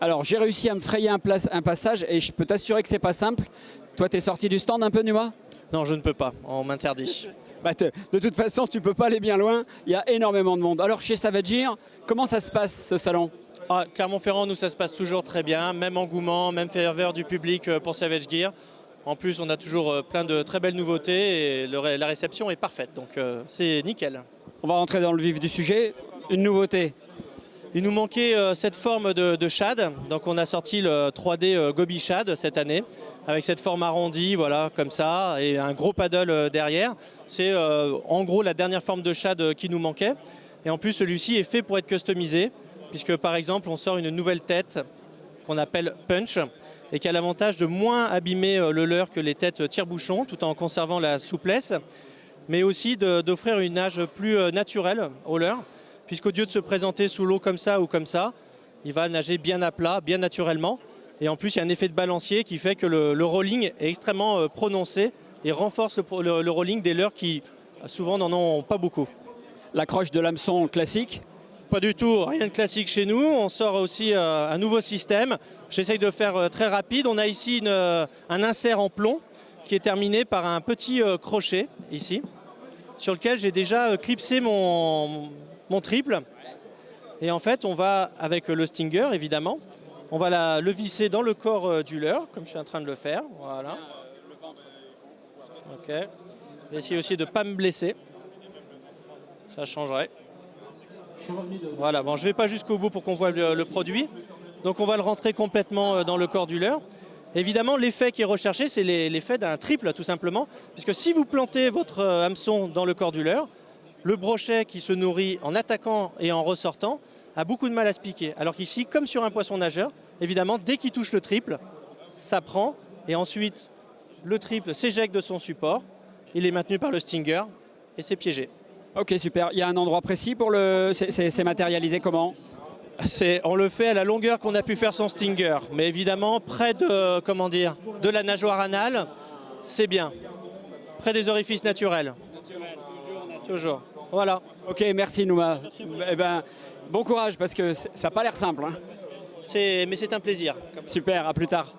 Alors, j'ai réussi à me frayer un passage et je peux t'assurer que c'est pas simple. Toi, t'es sorti du stand un peu, Numa? Non, je ne peux pas, on m'interdit. Bah, de toute façon, tu peux pas aller bien loin. Il y a énormément de monde. Alors, chez Savage Gear, comment ça se passe, ce salon? Clermont-Ferrand, nous, ça se passe toujours très bien. Même engouement, même ferveur du public pour Savage Gear. En plus, on a toujours plein de très belles nouveautés et la réception est parfaite. Donc, c'est nickel. On va rentrer dans le vif du sujet. Une nouveauté. Il nous manquait cette forme de shad. Donc, on a sorti le 3D Gobi Shad cette année. Avec cette forme arrondie, voilà, comme ça, et un gros paddle derrière. C'est en gros la dernière forme de shad qui nous manquait. Et en plus, celui-ci est fait pour être customisé, puisque par exemple, on sort une nouvelle tête qu'on appelle Punch, et qui a l'avantage de moins abîmer le leurre que les têtes tire-bouchon, tout en conservant la souplesse, mais aussi d'offrir une nage plus naturelle au leurre, puisqu'au lieu de se présenter sous l'eau comme ça ou comme ça, il va nager bien à plat, bien naturellement. Et en plus, il y a un effet de balancier qui fait que le rolling est extrêmement prononcé et renforce le rolling des leurres qui souvent n'en ont pas beaucoup. L'accroche de l'hameçon classique? Pas du tout, rien de classique chez nous. On sort aussi un nouveau système. J'essaye de faire très rapide. On a ici un insert en plomb qui est terminé par un petit crochet ici, sur lequel j'ai déjà clipsé mon triple. Et en fait, on va, avec le Stinger évidemment, on va le visser dans le corps du leurre, comme je suis en train de le faire. Voilà. Ok. Essayer aussi de ne pas me blesser. Ça changerait. Voilà, bon, je ne vais pas jusqu'au bout pour qu'on voit le produit. Donc on va le rentrer complètement dans le corps du leurre. Évidemment, l'effet qui est recherché, c'est l'effet d'un triple, tout simplement. Puisque si vous plantez votre hameçon dans le corps du leurre, le brochet qui se nourrit en attaquant et en ressortant a beaucoup de mal à se piquer. Alors qu'ici, comme sur un poisson nageur, évidemment, dès qu'il touche le triple, ça prend. Et ensuite, le triple s'éjecte de son support. Il est maintenu par le Stinger et c'est piégé. Ok, super. Il y a un endroit précis pour c'est matérialisé comment? On le fait à la longueur qu'on a pu faire son Stinger. Mais évidemment, près de, comment dire, de la nageoire anale, c'est bien. Près des orifices naturels. Toujours. Voilà. Ok, merci Nouma. Eh ben, bon courage parce que ça n'a pas l'air simple. Hein. Mais c'est un plaisir. Super, à plus tard.